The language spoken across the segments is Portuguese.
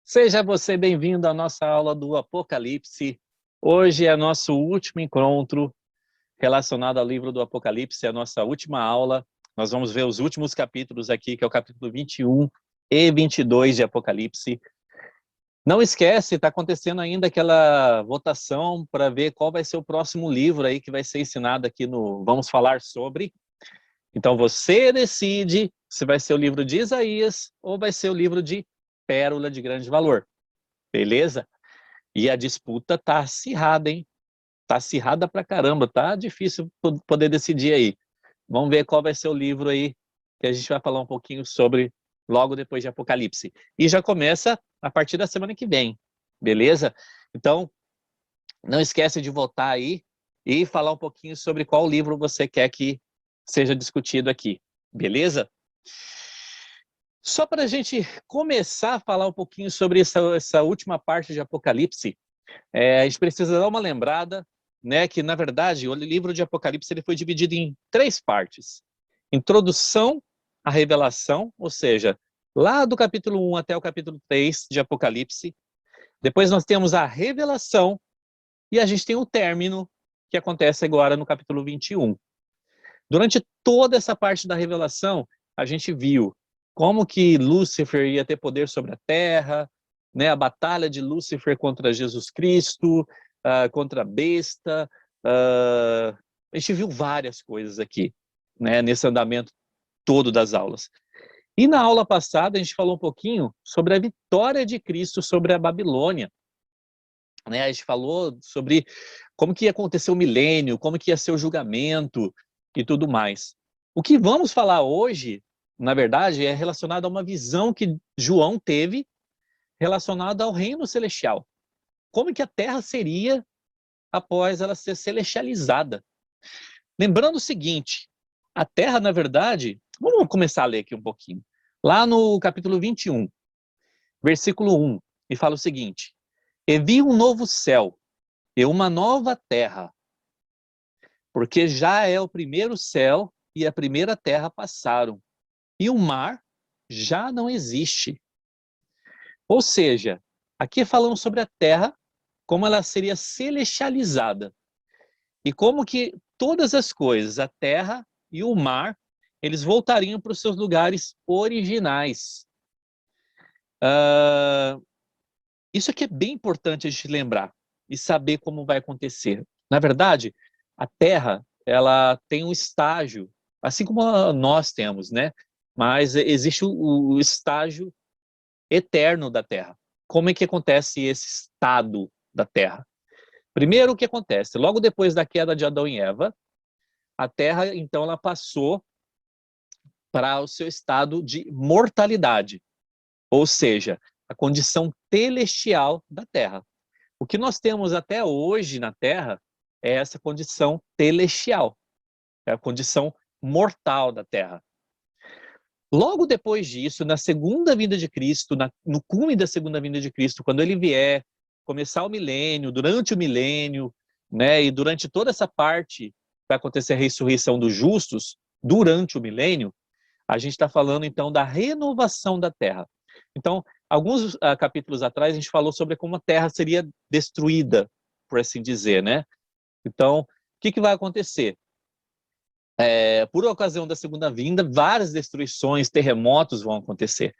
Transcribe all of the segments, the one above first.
Seja você bem-vindo à nossa aula do Apocalipse. Hoje é nosso último encontro relacionado ao livro do Apocalipse, a nossa última aula. Nós vamos ver os últimos capítulos aqui, que é o capítulo 21 e 22 de Apocalipse. Não esquece, está acontecendo ainda aquela votação para ver qual vai ser o próximo livro aí que vai ser ensinado aqui no Vamos Falar Sobre. Então você decide se vai ser o livro de Isaías ou vai ser o livro de Pérola de Grande Valor. Beleza? E a disputa tá acirrada, hein? Tá acirrada pra caramba, tá difícil poder decidir aí. Vamos ver qual vai ser o livro aí que a gente vai falar um pouquinho sobre logo depois de Apocalipse. E já começa a partir da semana que vem, beleza? Então, não esquece de votar aí e falar um pouquinho sobre qual livro você quer que seja discutido aqui, beleza? Só para a gente começar a falar um pouquinho sobre essa última parte de Apocalipse, a gente precisa dar uma lembrada, né, que, na verdade, o livro de Apocalipse ele foi dividido em 3 partes. Introdução à revelação, ou seja, lá do capítulo 1 até o capítulo 3 de Apocalipse. Depois nós temos a revelação e a gente tem o término, que acontece agora no capítulo 21. Durante toda essa parte da revelação, a gente viu como que Lúcifer ia ter poder sobre a Terra, né, a batalha de Lúcifer contra Jesus Cristo, contra a besta. A gente viu várias coisas aqui, né, nesse andamento todo das aulas. E na aula passada a gente falou um pouquinho sobre a vitória de Cristo sobre a Babilônia. Né, a gente falou sobre como que ia acontecer o milênio, como que ia ser o julgamento e tudo mais. O que vamos falar hoje, na verdade, é relacionado a uma visão que João teve relacionada ao reino celestial. Como que a Terra seria após ela ser celestializada. Lembrando o seguinte, a Terra, na verdade, vamos começar a ler aqui um pouquinho. Lá no capítulo 21, versículo 1, e fala o seguinte: E vi um novo céu e uma nova terra, porque já é o primeiro céu e a primeira terra passaram, e o mar já não existe. Ou seja, aqui falamos sobre a terra, como ela seria celestializada, e como que todas as coisas, a terra e o mar, eles voltariam para os seus lugares originais. Isso aqui é bem importante a gente lembrar e saber como vai acontecer. Na verdade, a Terra, ela tem um estágio, assim como nós temos, né? Mas existe o estágio eterno da Terra. Como é que acontece esse estado da Terra? Primeiro, o que acontece? Logo depois da queda de Adão e Eva, a Terra, então, ela passou para o seu estado de mortalidade, ou seja, a condição telestial da Terra. O que nós temos até hoje na Terra é essa condição telestial, é a condição mortal da Terra. Logo depois disso, na segunda vinda de Cristo, no cume da segunda vinda de Cristo, quando ele vier, começar o milênio, durante o milênio, né, e durante toda essa parte vai acontecer a ressurreição dos justos, durante o milênio, a gente está falando então da renovação da Terra. Então, alguns capítulos atrás, a gente falou sobre como a Terra seria destruída, por assim dizer, né? Então, o que vai acontecer? Por ocasião da segunda vinda, várias destruições, terremotos vão acontecer.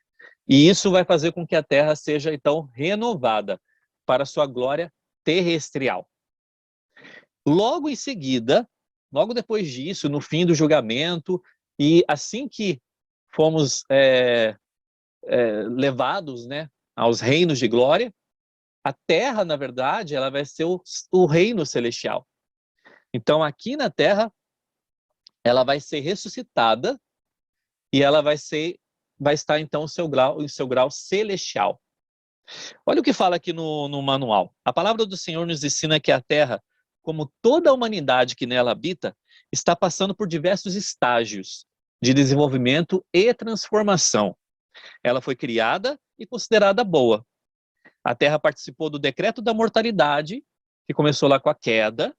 E isso vai fazer com que a Terra seja, então, renovada para a sua glória terrestrial. Logo em seguida, logo depois disso, no fim do julgamento, e assim que fomos levados, né, aos reinos de glória, a Terra, na verdade, ela vai ser o reino celestial. Então, aqui na Terra, ela vai ser ressuscitada e ela vai estar, então, em seu grau celestial. Olha o que fala aqui no manual. A palavra do Senhor nos ensina que a Terra, como toda a humanidade que nela habita, está passando por diversos estágios de desenvolvimento e transformação. Ela foi criada e considerada boa. A Terra participou do decreto da mortalidade, que começou lá com a queda.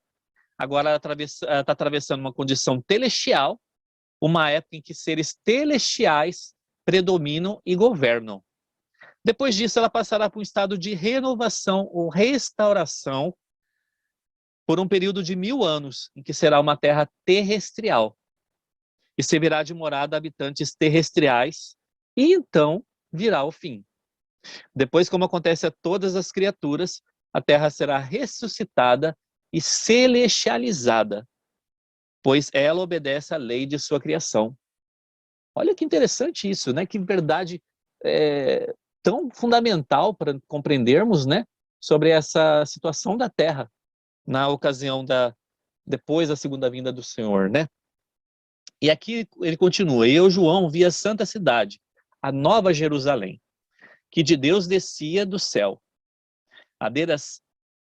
Agora ela está atravessando uma condição telestial, uma época em que seres telestiais predominam e governam. Depois disso, ela passará por um estado de renovação ou restauração por um período de 1000 anos, em que será uma terra terrestrial e servirá de morada a habitantes terrestriais, e então virá o fim. Depois, como acontece a todas as criaturas, a terra será ressuscitada e celestializada, pois ela obedece à lei de sua criação. Olha que interessante isso, né? Que verdade tão fundamental para compreendermos, né, sobre essa situação da terra na ocasião depois da segunda vinda do Senhor, né? E aqui ele continua: eu, João, vi a santa cidade, a nova Jerusalém, que de Deus descia do céu,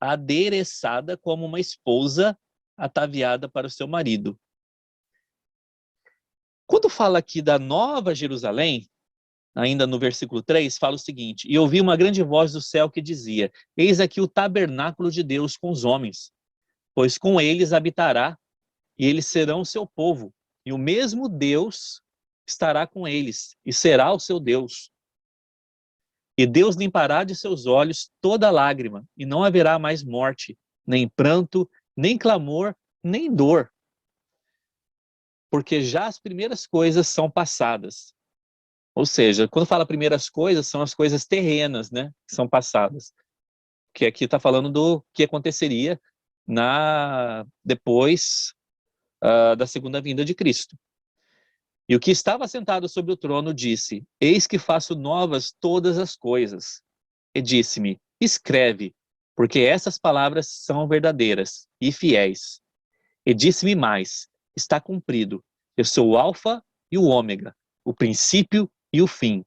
adereçada como uma esposa ataviada para o seu marido. Quando fala aqui da nova Jerusalém, ainda no versículo 3, fala o seguinte: e ouvi uma grande voz do céu que dizia: eis aqui o tabernáculo de Deus com os homens, pois com eles habitará, e eles serão o seu povo, e o mesmo Deus estará com eles, e será o seu Deus. E Deus limpará de seus olhos toda lágrima, e não haverá mais morte, nem pranto, nem clamor, nem dor, porque já as primeiras coisas são passadas. Ou seja, quando fala primeiras coisas, são as coisas terrenas, né, que são passadas. Que aqui está falando do que aconteceria depois da segunda vinda de Cristo. E o que estava sentado sobre o trono disse: eis que faço novas todas as coisas. E disse-me: escreve, porque essas palavras são verdadeiras e fiéis. E disse-me mais: está cumprido. Eu sou o Alfa e o Ômega, o princípio e o fim.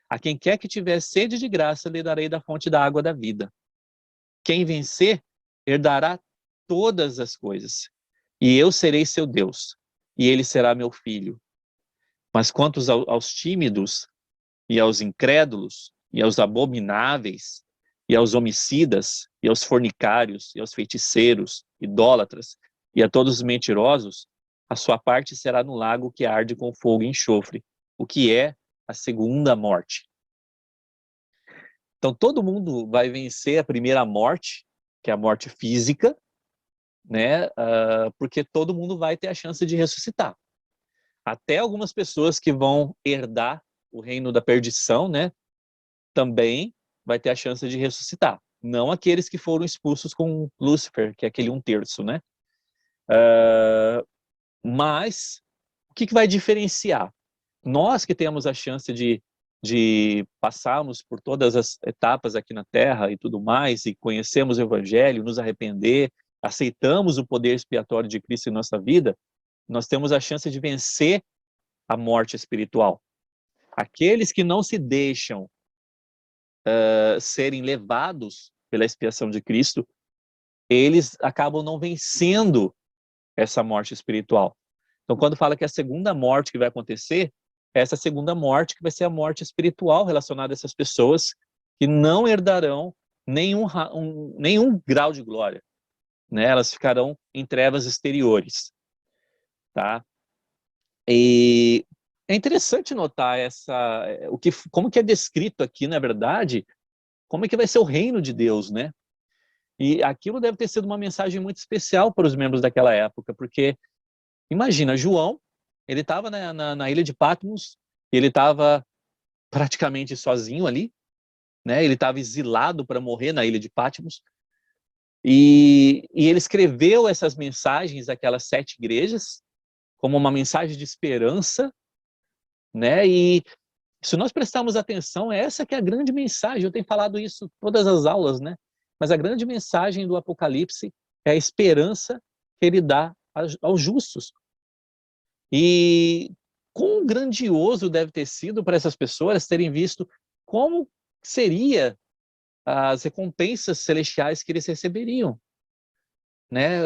A quem quer que tiver sede de graça, lhe darei da fonte da água da vida. Quem vencer, herdará todas as coisas. E eu serei seu Deus, e ele será meu filho. Mas quanto aos tímidos, e aos incrédulos, e aos abomináveis, e aos homicidas, e aos fornicários, e aos feiticeiros, idólatras, e a todos os mentirosos, a sua parte será no lago que arde com fogo e enxofre, o que é a segunda morte. Então, todo mundo vai vencer a primeira morte, que é a morte física, né? Porque todo mundo vai ter a chance de ressuscitar. Até algumas pessoas que vão herdar o reino da perdição, né? Também vai ter a chance de ressuscitar. Não aqueles que foram expulsos com Lúcifer, que é aquele 1/3, né? Mas o que vai diferenciar? Nós que temos a chance de passarmos por todas as etapas aqui na Terra e tudo mais, e conhecemos o Evangelho, nos arrepender, aceitamos o poder expiatório de Cristo em nossa vida, nós temos a chance de vencer a morte espiritual. Aqueles que não se deixam serem levados pela expiação de Cristo, eles acabam não vencendo essa morte espiritual. Então, quando fala que a segunda morte que vai acontecer, essa segunda morte que vai ser a morte espiritual relacionada a essas pessoas que não herdarão nenhum grau de glória, né? Elas ficarão em trevas exteriores, tá? E é interessante notar como que é descrito aqui, na verdade, como é que vai ser o reino de Deus, né? E aquilo deve ter sido uma mensagem muito especial para os membros daquela época, porque imagina, João, ele estava na ilha de Patmos, ele estava praticamente sozinho ali, né? Ele estava exilado para morrer na ilha de Patmos, e ele escreveu essas mensagens àquelas 7 igrejas como uma mensagem de esperança, né? E se nós prestarmos atenção, essa que é a grande mensagem. Eu tenho falado isso todas as aulas, né? Mas a grande mensagem do Apocalipse é a esperança que ele dá aos justos. E quão grandioso deve ter sido para essas pessoas terem visto como seria as recompensas celestiais que eles receberiam, né?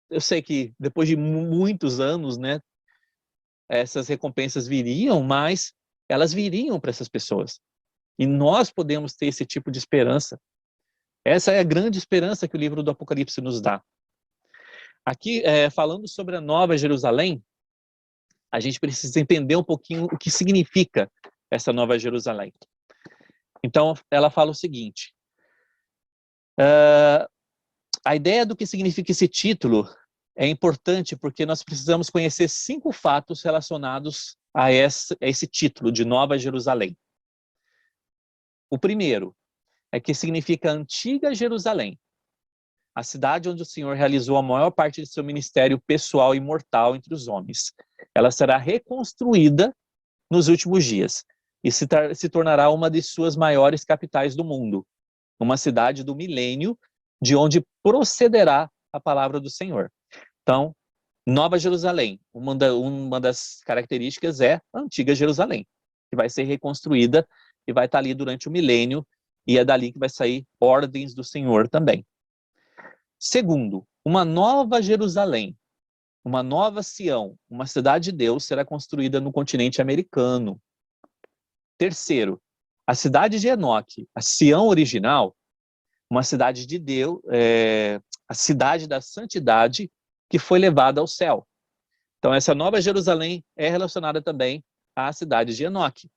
Eu sei que depois de muitos anos, né, essas recompensas viriam, mas elas viriam para essas pessoas. E nós podemos ter esse tipo de esperança. Essa é a grande esperança que o livro do Apocalipse nos dá. Aqui, falando sobre a Nova Jerusalém, a gente precisa entender um pouquinho o que significa essa Nova Jerusalém. Então, ela fala o seguinte, a ideia do que significa esse título é importante porque nós precisamos conhecer 5 fatos relacionados a esse título de Nova Jerusalém. O primeiro é que significa Antiga Jerusalém, a cidade onde o Senhor realizou a maior parte de seu ministério pessoal e mortal entre os homens. Ela será reconstruída nos últimos dias e se tornará uma de suas maiores capitais do mundo, uma cidade do milênio, de onde procederá a palavra do Senhor. Então, Nova Jerusalém, uma das características é a Antiga Jerusalém, que vai ser reconstruída e vai estar ali durante o milênio, e é dali que vai sair ordens do Senhor também. Segundo, uma nova Jerusalém, uma nova Sião, uma cidade de Deus será construída no continente americano. Terceiro, a cidade de Enoque, a Sião original, uma cidade de Deus, a cidade da santidade que foi levada ao céu. Então, essa nova Jerusalém é relacionada também à cidade de Enoque.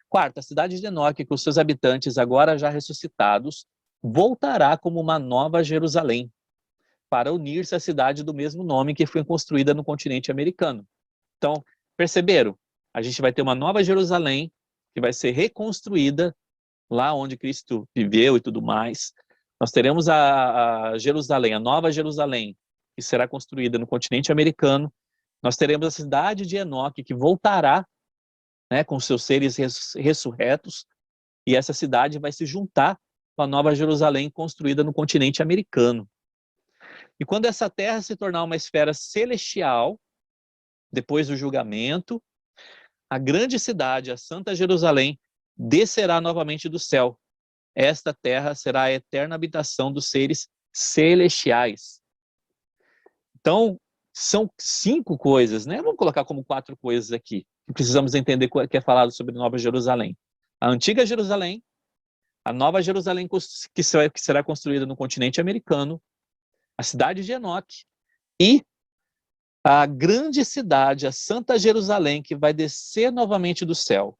Quarta, a cidade de Enoque, com seus habitantes agora já ressuscitados, voltará como uma nova Jerusalém, para unir-se à cidade do mesmo nome que foi construída no continente americano. Então, perceberam? A gente vai ter uma nova Jerusalém que vai ser reconstruída lá onde Cristo viveu e tudo mais. Nós teremos a Jerusalém, a nova Jerusalém, que será construída no continente americano. Nós teremos a cidade de Enoque, que voltará, né, com seus seres ressurretos, e essa cidade vai se juntar com a nova Jerusalém construída no continente americano. E quando essa terra se tornar uma esfera celestial, depois do julgamento, a grande cidade, a Santa Jerusalém, descerá novamente do céu. Esta terra será a eterna habitação dos seres celestiais. Então, são 5 coisas, né? Vamos colocar como 4 coisas aqui, que precisamos entender que é falado sobre Nova Jerusalém. A Antiga Jerusalém, a Nova Jerusalém que será construída no continente americano, a cidade de Enoque e a grande cidade, a Santa Jerusalém, que vai descer novamente do céu,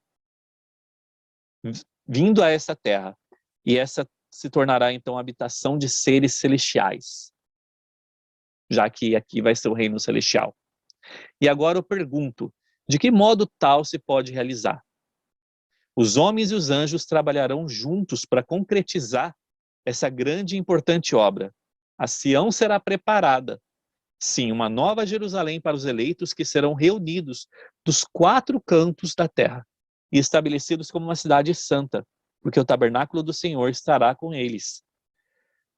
vindo a essa terra. E essa se tornará, então, a habitação de seres celestiais, já que aqui vai ser o reino celestial. E agora eu pergunto, de que modo tal se pode realizar? Os homens e os anjos trabalharão juntos para concretizar essa grande e importante obra. A Sião será preparada, sim, uma nova Jerusalém para os eleitos que serão reunidos dos 4 cantos da terra e estabelecidos como uma cidade santa, porque o tabernáculo do Senhor estará com eles.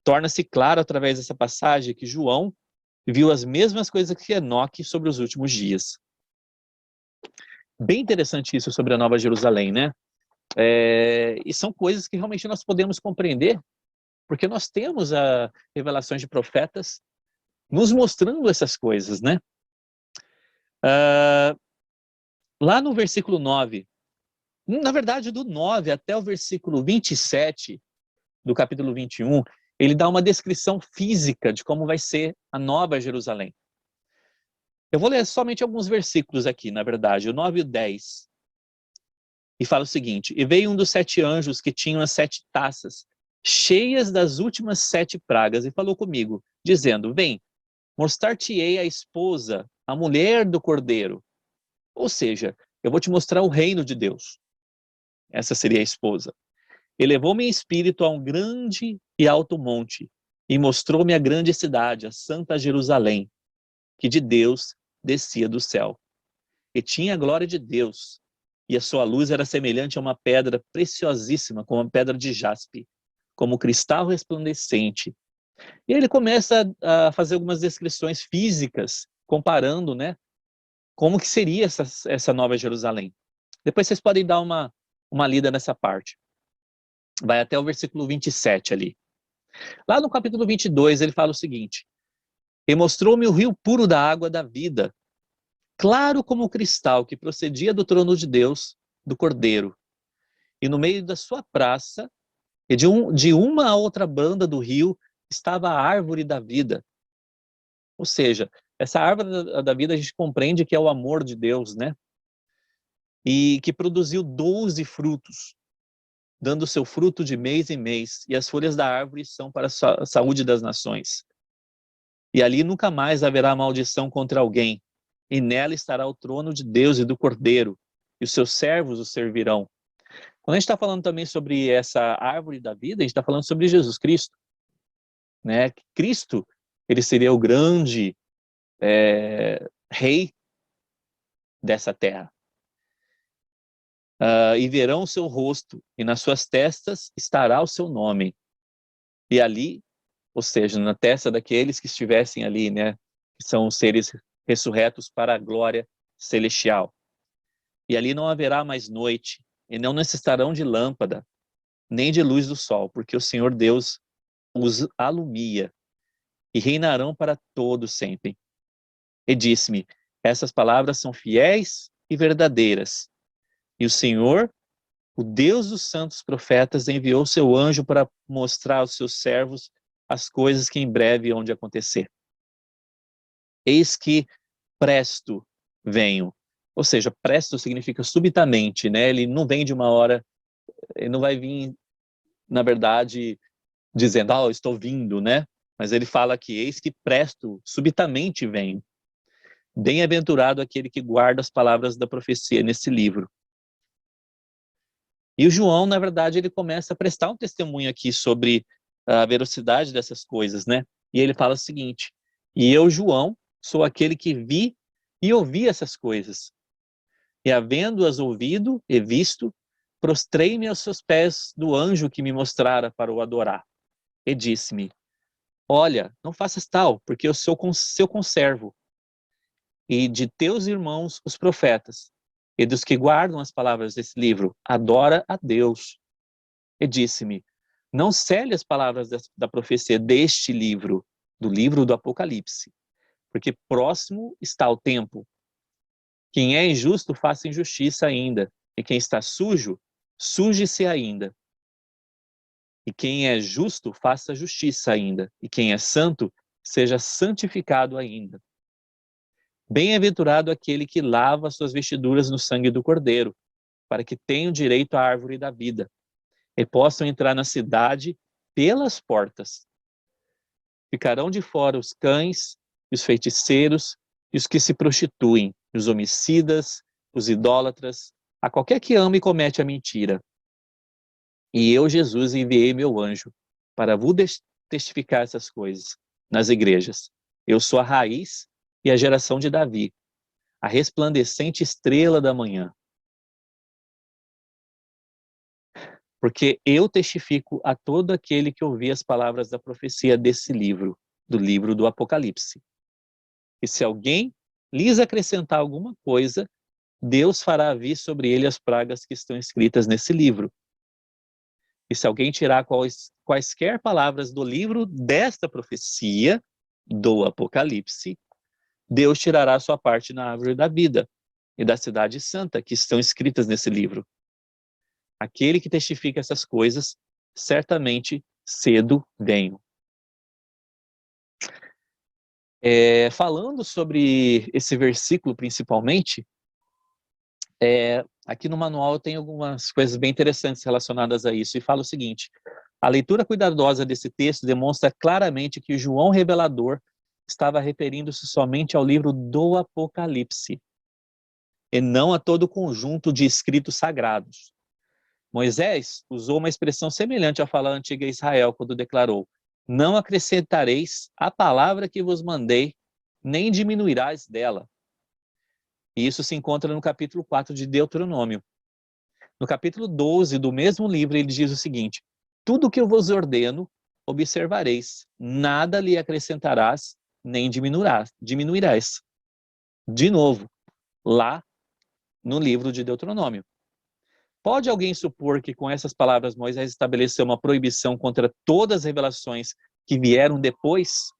Torna-se claro através dessa passagem que João viu as mesmas coisas que Enoque sobre os últimos dias. Bem interessante isso sobre a Nova Jerusalém, né? E são coisas que realmente nós podemos compreender, porque nós temos revelações de profetas nos mostrando essas coisas, né? Lá no versículo 9, na verdade do 9 até o versículo 27 do capítulo 21, ele dá uma descrição física de como vai ser a Nova Jerusalém. Eu vou ler somente alguns versículos aqui, na verdade, o 9 e o 10. E fala o seguinte: E veio um dos 7 anjos que tinham as 7 taças, cheias das últimas 7 pragas, e falou comigo, dizendo: Vem, mostrar-te-ei a esposa, a mulher do Cordeiro. Ou seja, eu vou te mostrar o reino de Deus. Essa seria a esposa. Elevou-me em espírito a um grande e alto monte, e mostrou-me a grande cidade, a Santa Jerusalém, que de Deus descia do céu. E tinha a glória de Deus, e a sua luz era semelhante a uma pedra preciosíssima, como uma pedra de jaspe, como cristal resplandecente. E ele começa a fazer algumas descrições físicas, comparando, né, como que seria essa Nova Jerusalém. Depois vocês podem dar uma lida nessa parte. Vai até o versículo 27 ali. Lá no capítulo 22, ele fala o seguinte: E mostrou-me o rio puro da água da vida, claro como o cristal, que procedia do trono de Deus, do Cordeiro. E no meio da sua praça, e de uma a outra banda do rio, estava a árvore da vida. Ou seja, essa árvore da vida a gente compreende que é o amor de Deus, né? E que produziu 12 frutos. dando seu fruto de mês em mês, e as folhas da árvore são para a saúde das nações. E ali nunca mais haverá maldição contra alguém, e nela estará o trono de Deus e do Cordeiro, e os seus servos o servirão. Quando a gente está falando também sobre essa árvore da vida, a gente está falando sobre Jesus Cristo, né? Cristo, ele seria o grande rei dessa terra. E verão o seu rosto, e nas suas testas estará o seu nome. E ali, ou seja, na testa daqueles que estivessem ali, né, que são os seres ressurretos para a glória celestial. E ali não haverá mais noite, e não necessitarão de lâmpada, nem de luz do sol, porque o Senhor Deus os alumia, e reinarão para todo sempre. E disse-me, essas palavras são fiéis e verdadeiras. E o Senhor, o Deus dos santos profetas, enviou seu anjo para mostrar aos seus servos as coisas que em breve hão de acontecer. Eis que presto venho. Ou seja, presto significa subitamente, né? Ele não vem de uma hora, ele não vai vir, na verdade, dizendo, estou vindo, né? Mas ele fala que eis que presto, subitamente venho. Bem-aventurado aquele que guarda as palavras da profecia nesse livro. E o João, na verdade, ele começa a prestar um testemunho aqui sobre a veracidade dessas coisas, né? E ele fala o seguinte, e eu, João, sou aquele que vi e ouvi essas coisas. E havendo-as ouvido e visto, prostrei-me aos seus pés do anjo que me mostrara para o adorar. E disse-me, olha, não faças tal, porque eu sou seu conservo, e de teus irmãos os profetas, e dos que guardam as palavras desse livro, adora a Deus. E disse-me, não cele as palavras da profecia deste livro, do livro do Apocalipse, porque próximo está o tempo. Quem é injusto, faça injustiça ainda, e quem está sujo, suje-se ainda. E quem é justo, faça justiça ainda, e quem é santo, seja santificado ainda. Bem-aventurado aquele que lava suas vestiduras no sangue do Cordeiro, para que tenham direito à árvore da vida, e possam entrar na cidade pelas portas. Ficarão de fora os cães, os feiticeiros, e os que se prostituem, os homicidas, os idólatras, a qualquer que ama e comete a mentira. E eu, Jesus, enviei meu anjo para vos testificar essas coisas nas igrejas. Eu sou a raiz e a geração de Davi, a resplandecente estrela da manhã. Porque eu testifico a todo aquele que ouvir as palavras da profecia desse livro, do livro do Apocalipse. E se alguém lhes acrescentar alguma coisa, Deus fará vir sobre ele as pragas que estão escritas nesse livro. E se alguém tirar quaisquer palavras do livro desta profecia, do Apocalipse, Deus tirará a sua parte na árvore da vida e da cidade santa que estão escritas nesse livro. Aquele que testifica essas coisas, certamente cedo venho. Falando sobre esse versículo principalmente, aqui no manual tem algumas coisas bem interessantes relacionadas a isso, e fala o seguinte, a leitura cuidadosa desse texto demonstra claramente que João Revelador estava referindo-se somente ao livro do Apocalipse, e não a todo o conjunto de escritos sagrados. Moisés usou uma expressão semelhante à fala antiga a Israel, quando declarou, não acrescentareis a palavra que vos mandei, nem diminuirás dela. E isso se encontra no capítulo 4 de Deuteronômio. No capítulo 12 do mesmo livro, ele diz o seguinte, tudo que eu vos ordeno, observareis, nada lhe acrescentarás, nem diminuirás. De novo, lá no livro de Deuteronômio. Pode alguém supor que com essas palavras Moisés estabeleceu uma proibição contra todas as revelações que vieram depois,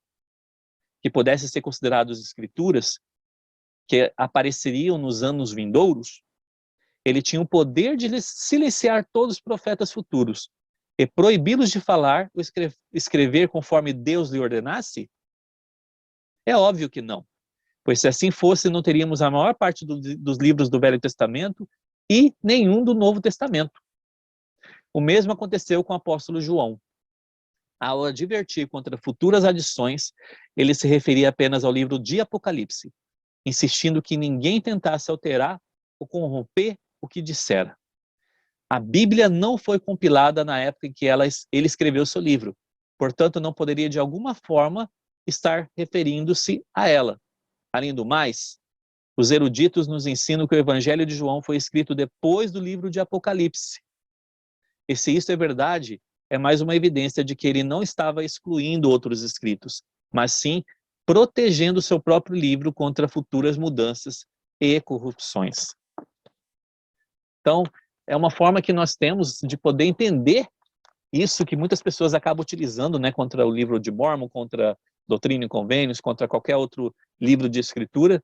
que pudessem ser consideradas escrituras, que apareceriam nos anos vindouros? Ele tinha o poder de silenciar todos os profetas futuros e proibi-los de falar ou escrever conforme Deus lhe ordenasse? É óbvio que não, pois se assim fosse, não teríamos a maior parte dos livros do Velho Testamento e nenhum do Novo Testamento. O mesmo aconteceu com o apóstolo João. Ao advertir contra futuras adições, ele se referia apenas ao livro de Apocalipse, insistindo que ninguém tentasse alterar ou corromper o que dissera. A Bíblia não foi compilada na época em que ele escreveu seu livro, portanto não poderia de alguma forma estar referindo-se a ela. Além do mais, os eruditos nos ensinam que o Evangelho de João foi escrito depois do livro de Apocalipse. E se isso é verdade, é mais uma evidência de que ele não estava excluindo outros escritos, mas sim protegendo seu próprio livro contra futuras mudanças e corrupções. Então, é uma forma que nós temos de poder entender isso que muitas pessoas acabam utilizando, né, contra o livro de Mórmon, contra Doutrina e Convênios, contra qualquer outro livro de escritura,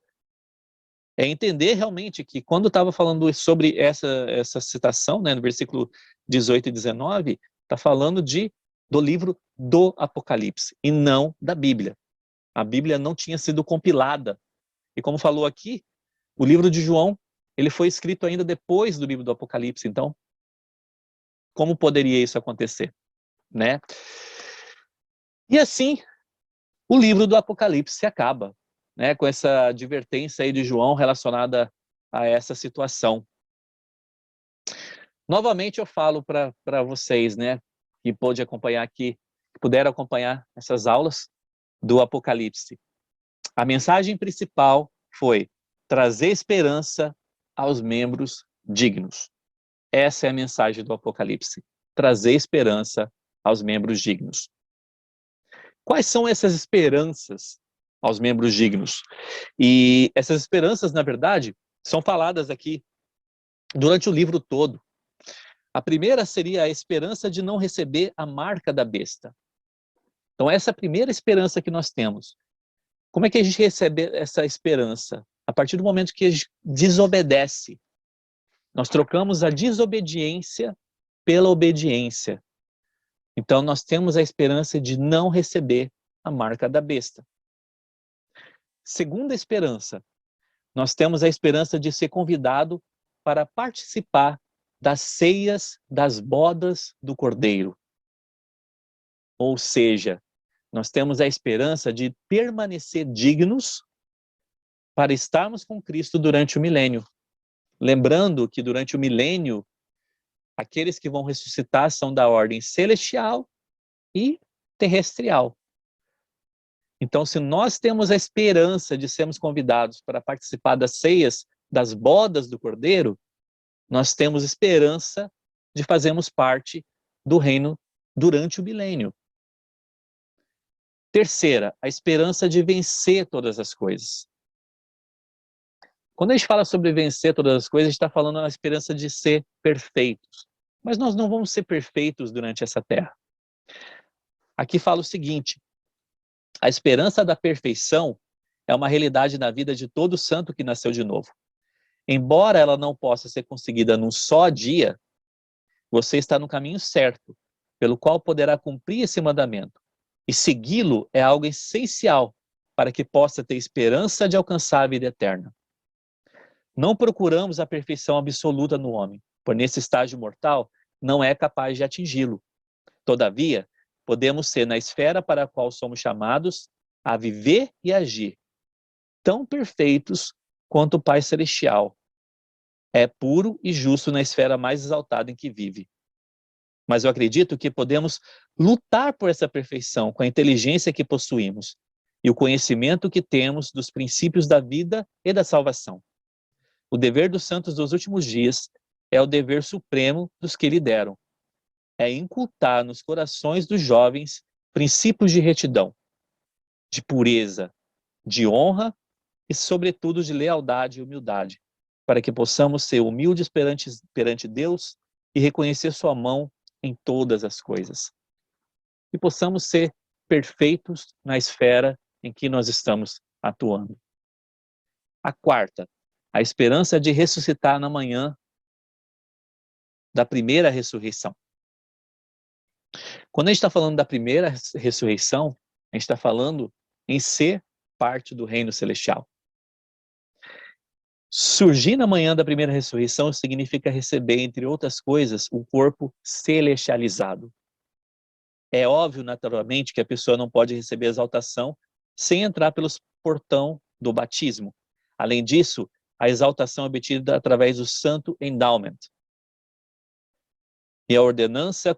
é entender realmente que quando estava falando sobre essa citação, né, no versículo 18 e 19, está falando do livro do Apocalipse e não da Bíblia. A Bíblia não tinha sido compilada. E como falou aqui, o livro de João, ele foi escrito ainda depois do livro do Apocalipse. Então, como poderia isso acontecer, né? E assim, o livro do Apocalipse se acaba, né, com essa advertência aí de João relacionada a essa situação. Novamente eu falo para vocês, né, que pôde acompanhar aqui, que puderam acompanhar essas aulas do Apocalipse. A mensagem principal foi trazer esperança aos membros dignos. Essa é a mensagem do Apocalipse, trazer esperança aos membros dignos. Quais são essas esperanças aos membros dignos? E essas esperanças, na verdade, são faladas aqui durante o livro todo. A primeira seria a esperança de não receber a marca da besta. Então, essa é a primeira esperança que nós temos. Como é que a gente recebe essa esperança? A partir do momento que a gente desobedece. Nós trocamos a desobediência pela obediência. Então, nós temos a esperança de não receber a marca da besta. Segunda esperança, nós temos a esperança de ser convidado para participar das ceias das bodas do Cordeiro. Ou seja, nós temos a esperança de permanecer dignos para estarmos com Cristo durante o milênio. Lembrando que durante o milênio, aqueles que vão ressuscitar são da ordem celestial e terrestrial. Então, se nós temos a esperança de sermos convidados para participar das ceias, das bodas do Cordeiro, nós temos esperança de fazermos parte do reino durante o milênio. Terceira, a esperança de vencer todas as coisas. Quando a gente fala sobre vencer todas as coisas, a gente está falando a esperança de ser perfeitos. Mas nós não vamos ser perfeitos durante essa terra. Aqui fala o seguinte: a esperança da perfeição é uma realidade na vida de todo santo que nasceu de novo. Embora ela não possa ser conseguida num só dia, você está no caminho certo, pelo qual poderá cumprir esse mandamento. E segui-lo é algo essencial para que possa ter esperança de alcançar a vida eterna. Não procuramos a perfeição absoluta no homem, pois nesse estágio mortal não é capaz de atingi-lo. Todavia, podemos ser na esfera para a qual somos chamados a viver e agir, tão perfeitos quanto o Pai Celestial é puro e justo na esfera mais exaltada em que vive. Mas eu acredito que podemos lutar por essa perfeição com a inteligência que possuímos e o conhecimento que temos dos princípios da vida e da salvação. O dever dos santos dos últimos dias é o dever supremo dos que lideram. É incultar nos corações dos jovens princípios de retidão, de pureza, de honra e, sobretudo, de lealdade e humildade, para que possamos ser humildes perante Deus e reconhecer sua mão em todas as coisas. E possamos ser perfeitos na esfera em que nós estamos atuando. A quarta, a esperança de ressuscitar na manhã da primeira ressurreição. Quando a gente está falando da primeira ressurreição, a gente está falando em ser parte do reino celestial. Surgir na manhã da primeira ressurreição significa receber, entre outras coisas, um corpo celestializado. É óbvio, naturalmente, que a pessoa não pode receber exaltação sem entrar pelos portão do batismo. Além disso, a exaltação é obtida através do Santo Endowment. E a ordenança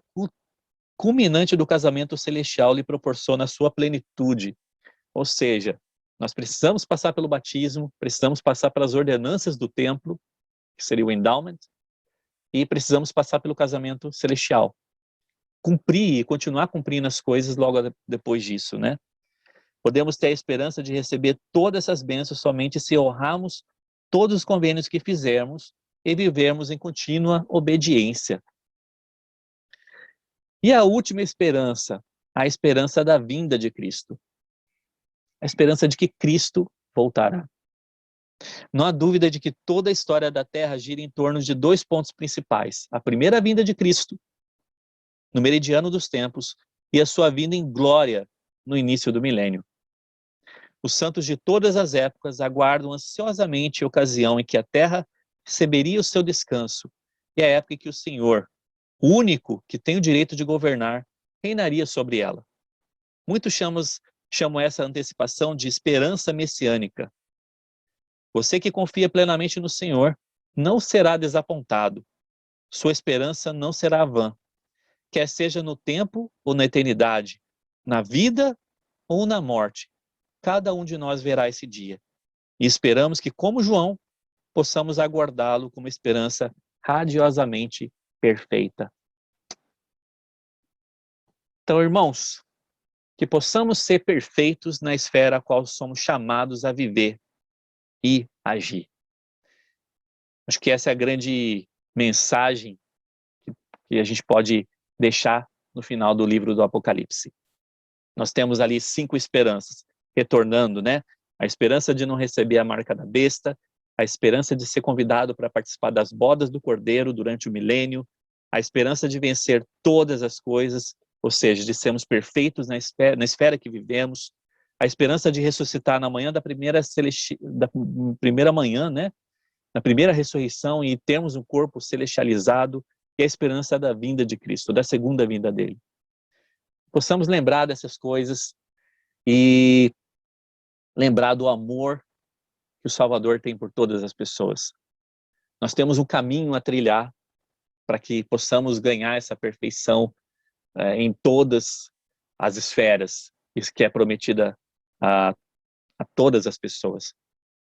culminante do casamento celestial lhe proporciona a sua plenitude. Ou seja, nós precisamos passar pelo batismo, precisamos passar pelas ordenanças do templo, que seria o endowment, e precisamos passar pelo casamento celestial. Cumprir e continuar cumprindo as coisas logo depois disso, né? Podemos ter a esperança de receber todas essas bênçãos somente se honrarmos todos os convênios que fizermos e vivermos em contínua obediência. E a última esperança, a esperança da vinda de Cristo. A esperança de que Cristo voltará. Não há dúvida de que toda a história da Terra gira em torno de dois pontos principais. A primeira vinda de Cristo, no meridiano dos tempos, e a sua vinda em glória no início do milênio. Os santos de todas as épocas aguardam ansiosamente a ocasião em que a Terra receberia o seu descanso, e a época em que o Senhor, o único que tem o direito de governar, reinaria sobre ela. Muitos chamam essa antecipação de esperança messiânica. Você que confia plenamente no Senhor não será desapontado. Sua esperança não será vã. Quer seja no tempo ou na eternidade, na vida ou na morte, cada um de nós verá esse dia. E esperamos que, como João, possamos aguardá-lo com uma esperança radiosamente perfeita. Então, irmãos, que possamos ser perfeitos na esfera a qual somos chamados a viver e agir. Acho que essa é a grande mensagem que a gente pode deixar no final do livro do Apocalipse. Nós temos ali 5 esperanças, retornando, né? A esperança de não receber a marca da besta, a esperança de ser convidado para participar das bodas do Cordeiro durante o milênio, a esperança de vencer todas as coisas, ou seja, de sermos perfeitos na esfera que vivemos, a esperança de ressuscitar na manhã da primeira manhã, né? Na primeira ressurreição, e termos um corpo celestializado, e a esperança da vinda de Cristo, da segunda vinda dele. Possamos lembrar dessas coisas e lembrar do amor que o Salvador tem por todas as pessoas. Nós temos um caminho a trilhar para que possamos ganhar essa perfeição em todas as esferas, isso que é prometida a todas as pessoas,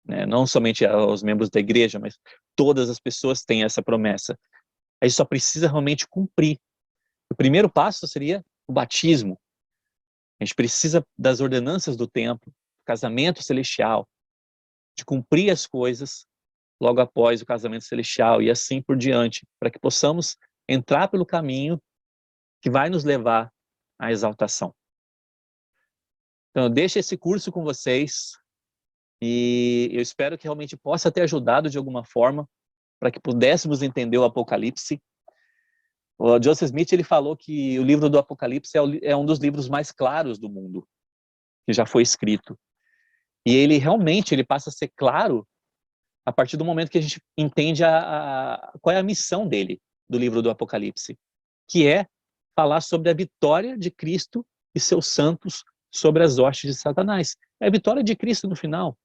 né? Não somente aos membros da igreja, mas todas as pessoas têm essa promessa. A gente só precisa realmente cumprir. O primeiro passo seria o batismo. A gente precisa das ordenanças do templo, do casamento celestial, de cumprir as coisas logo após o casamento celestial e assim por diante, para que possamos entrar pelo caminho que vai nos levar à exaltação. Então, eu deixo esse curso com vocês e eu espero que realmente possa ter ajudado de alguma forma para que pudéssemos entender o Apocalipse. O Joseph Smith ele falou que o livro do Apocalipse é um dos livros mais claros do mundo, que já foi escrito. E ele realmente passa a ser claro a partir do momento que a gente entende qual é a missão dele, do livro do Apocalipse, que é falar sobre a vitória de Cristo e seus santos sobre as hostes de Satanás. É a vitória de Cristo no final.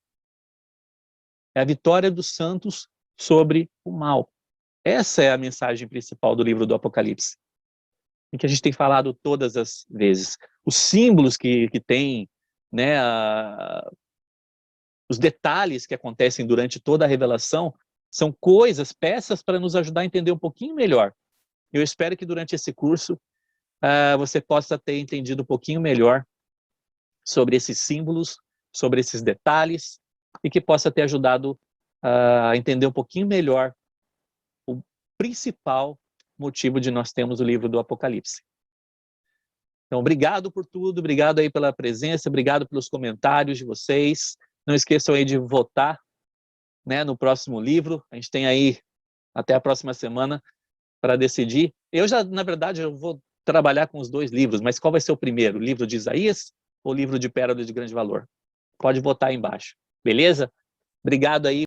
É a vitória dos santos sobre o mal. Essa é a mensagem principal do livro do Apocalipse, em que a gente tem falado todas as vezes. Os símbolos que tem, né, os detalhes que acontecem durante toda a revelação, são coisas, peças para nos ajudar a entender um pouquinho melhor. Eu espero que durante esse curso você possa ter entendido um pouquinho melhor sobre esses símbolos, sobre esses detalhes, e que possa ter ajudado a entender um pouquinho melhor o principal motivo de nós termos o livro do Apocalipse. Então, obrigado por tudo, obrigado aí pela presença, obrigado pelos comentários de vocês. Não esqueçam aí de votar, né, no próximo livro. A gente tem aí até a próxima semana para decidir. Na verdade, eu vou trabalhar com os 2 livros, mas qual vai ser o primeiro? O livro de Isaías ou o livro de Pérolas de Grande Valor? Pode votar aí embaixo, beleza? Obrigado aí.